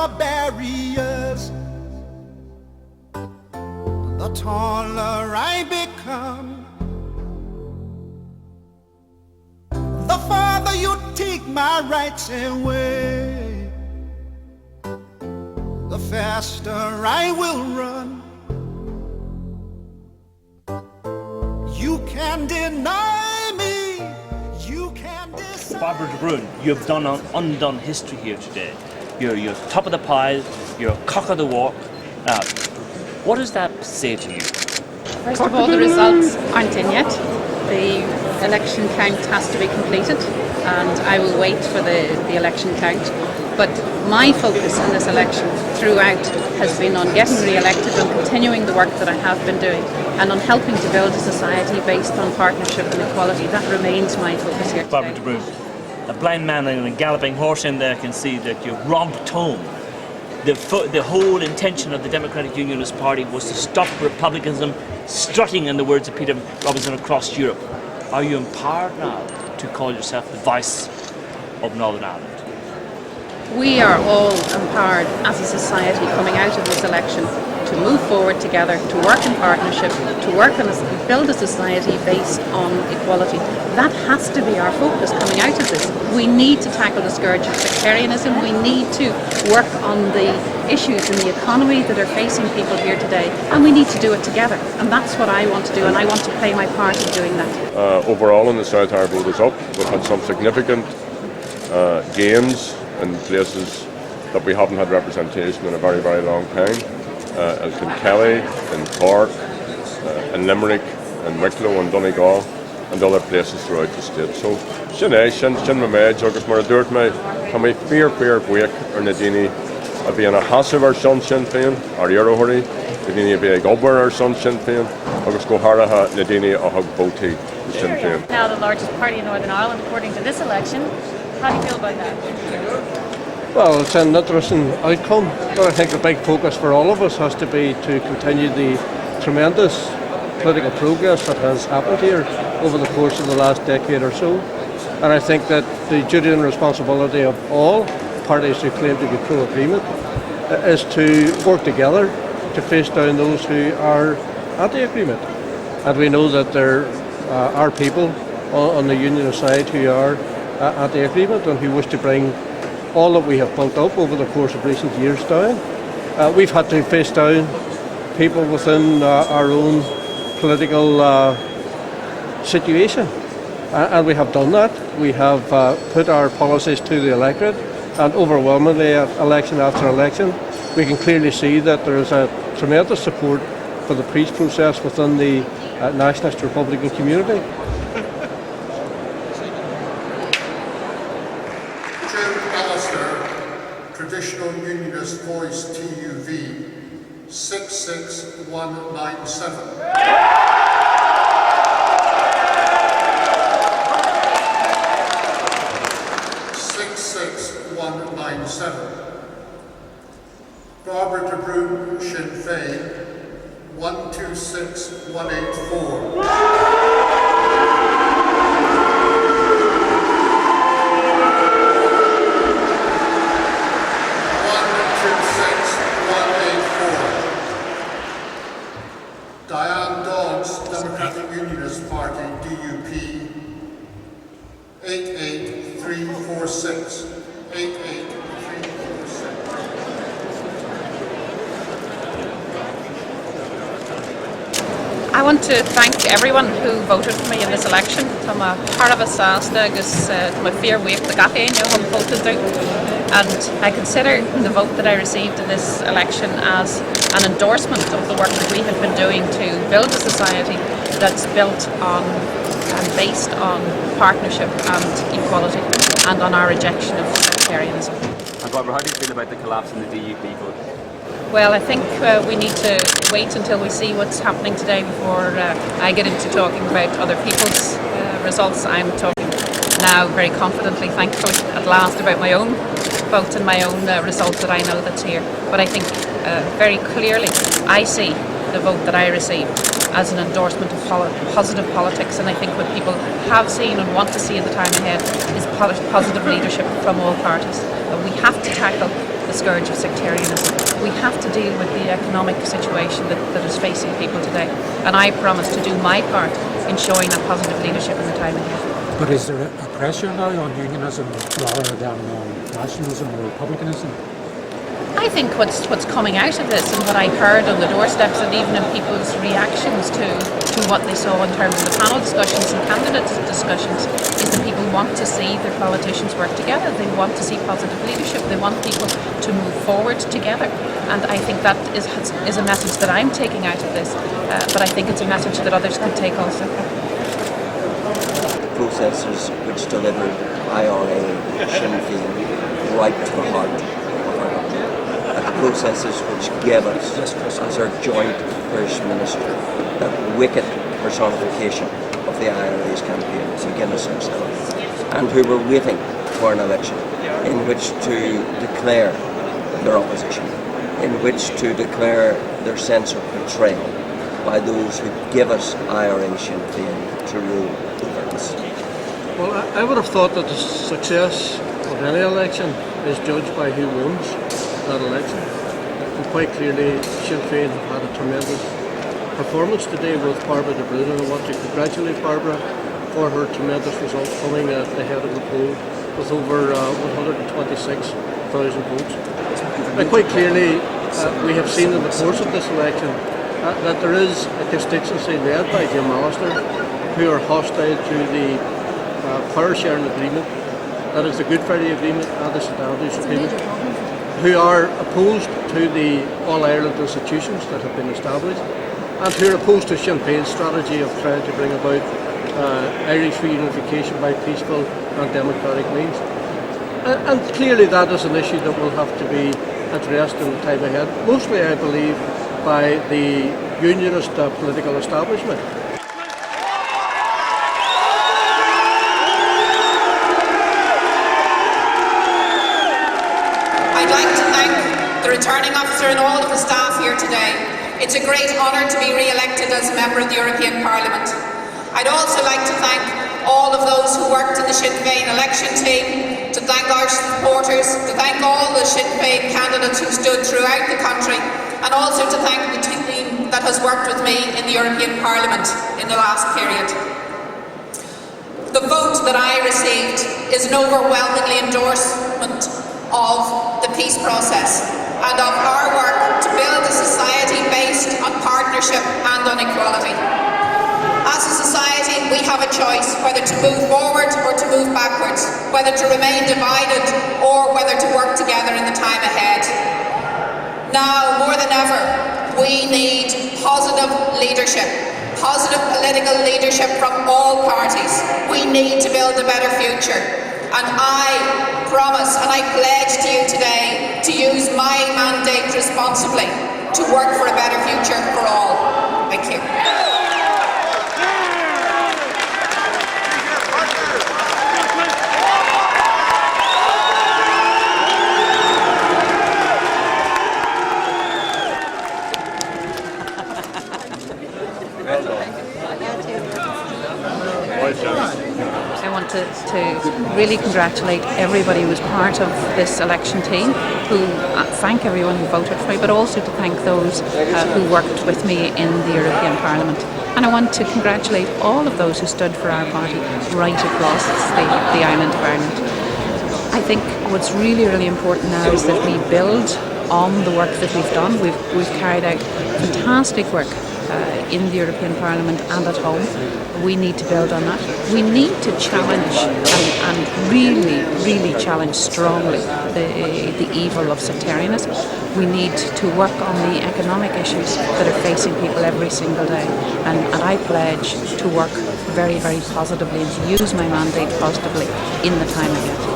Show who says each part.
Speaker 1: the barriers, the taller I become. The farther you take my rights away, the faster I will run. You can deny me, you can decide.
Speaker 2: Bairbre de Brun, you've done an undone history here today. You're top of the pile, you're cock of the walk. What does that say to you?
Speaker 3: First of all, the results aren't in yet. The election count has to be completed, and I will wait for the election count. But my focus in this election throughout has been on getting re-elected and continuing the work that I have been doing, and on helping to build a society based on partnership and equality. That remains my focus here today.
Speaker 2: Bairbre de Brun, a blind man and a galloping horse in there can see that you've robbed home. The whole intention of the Democratic Unionist Party was to stop republicanism strutting, in the words of Peter Robinson, across Europe. Are you empowered now to call yourself the voice of Northern Ireland?
Speaker 3: We are all empowered as a society coming out of this election to move forward together, to work in partnership, to work and build a society based on equality. That has to be our focus coming out of this. We need to tackle the scourge of sectarianism. We need to work on the issues in the economy that are facing people here today, and we need to do it together. And that's what I want to do, and I want to play my part in doing that.
Speaker 4: Overall in the South, our vote is up. We've had some significant gains in places that we haven't had representation in a very, very long time. In Kilkelly, in Cork, in Limerick, in Wicklow, in Donegal, and other places throughout the state. So, sin Mamed, Jogus mar dúirt me, ha mé fear buick ar Nadini, a bhí a hasib ar Sinn Fein, ar Iarothirí, Nadini bhí ag obair ar Sinn Fein, agus go haracha Nadini a hug vótaí Sinn Fein.
Speaker 5: Now the largest party in Northern Ireland, according to this election. How do you feel about that?
Speaker 6: Well, it's an interesting outcome, but I think the big focus for all of us has to be to continue the tremendous political progress that has happened here over the course of the last decade or so. And I think that the duty and responsibility of all parties who claim to be pro-agreement is to work together to face down those who are anti-agreement. And we know that there are people on the unionist side who are anti-agreement and who wish to bring all that we have built up over the course of recent years down. We've had to face down people within our own political situation, and we have done that. We have put our policies to the electorate, and overwhelmingly election after election we can clearly see that there is a tremendous support for the peace process within the nationalist Republican community.
Speaker 7: Traditional Unionist Voice TUV 66197. 66197. Bairbre de Brun, Sinn Fein 126184. Democratic Unionist Party, DUP, 88346. 88346.
Speaker 3: I want to thank everyone who voted for me in this election. Tá má Harvah Sásta agus my fear week the gafe who voted through. And I consider the vote that I received in this election as an endorsement of the work that we have been doing to build a society that's built on and based on partnership and equality, and on our rejection of sectarianism.
Speaker 8: And Bairbre, how do you feel about the collapse in the DUP vote?
Speaker 3: Well, I think we need to wait until we see what's happening today before I get into talking about other people's results. I'm talking now very confidently, thankfully, at last about my own vote and my own result that I know that's here. But I think very clearly I see the vote that I received as an endorsement of positive politics, and I think what people have seen and want to see in the time ahead is positive leadership from all parties. And we have to tackle the scourge of sectarianism. We have to deal with the economic situation that is facing people today. And I promise to do my part in showing that positive leadership in the time ahead.
Speaker 9: But is there a pressure now on unionism rather than on nationalism or republicanism?
Speaker 3: I think what's coming out of this and what I heard on the doorsteps and even in people's reactions to what they saw in terms of the panel discussions and candidate discussions is that people want to see their politicians work together. They want to see positive leadership. They want people to move forward together. And I think that is a message that I'm taking out of this. But I think it's a message that others can take also.
Speaker 10: Processes which delivered IRA, Sinn Fein, right to the heart of our country. Processes which gave us, as our joint First Minister, that wicked personification of the IRA's campaign, McGuinness himself, and who were waiting for an election in which to declare their opposition, in which to declare their sense of betrayal by those who give us IRA Sinn Fein to rule over us.
Speaker 6: Well, I would have thought that the success of any election is judged by who wins that election. And quite clearly, Sinn Fein have had a tremendous performance today with Bairbre de Brun, and I want to congratulate Bairbre for her tremendous result, coming ahead of the poll with over 126,000 votes. Now, quite clearly, we have seen in the course of this election that there is a constituency led by Jim Alistair who are hostile to the power sharing agreement, that is the Good Friday Agreement and the St. Agreement, who are opposed to the All-Ireland institutions that have been established, and who are opposed to Sinn Féin's strategy of trying to bring about Irish reunification by peaceful and democratic means. And clearly that is an issue that will have to be addressed in the time ahead, mostly I believe by the unionist political establishment.
Speaker 11: I'd like to thank the returning officer and all of the staff here today. It's a great honour to be re-elected as a member of the European Parliament. I'd also like to thank all of those who worked in the Sinn Féin election team, to thank our supporters, to thank all the Sinn Féin candidates who stood throughout the country, and also to thank the team that has worked with me in the European Parliament in the last period. The vote that I received is an overwhelmingly endorsement of the peace process and of our work to build a society based on partnership and on equality. As a society, we have a choice whether to move forward or to move backwards, whether to remain divided or whether to work together in the time ahead. Now, more than ever, we need positive leadership, positive political leadership from all parties. We need to build a better future. And I promise and I pledge to you today to use my mandate responsibly to work for a better future for all. Thank you.
Speaker 3: I want to really congratulate everybody who was part of this election team, who thank everyone who voted for me, but also to thank those who worked with me in the European Parliament. And I want to congratulate all of those who stood for our party right across the island of Ireland. I think what's really, really important now is that we build on the work that we've done. We've carried out fantastic work in the European Parliament and at home. We need to build on that. We need to challenge and really, really challenge strongly the evil of sectarianism. We need to work on the economic issues that are facing people every single day. And I pledge to work very, very positively and to use my mandate positively in the time ahead.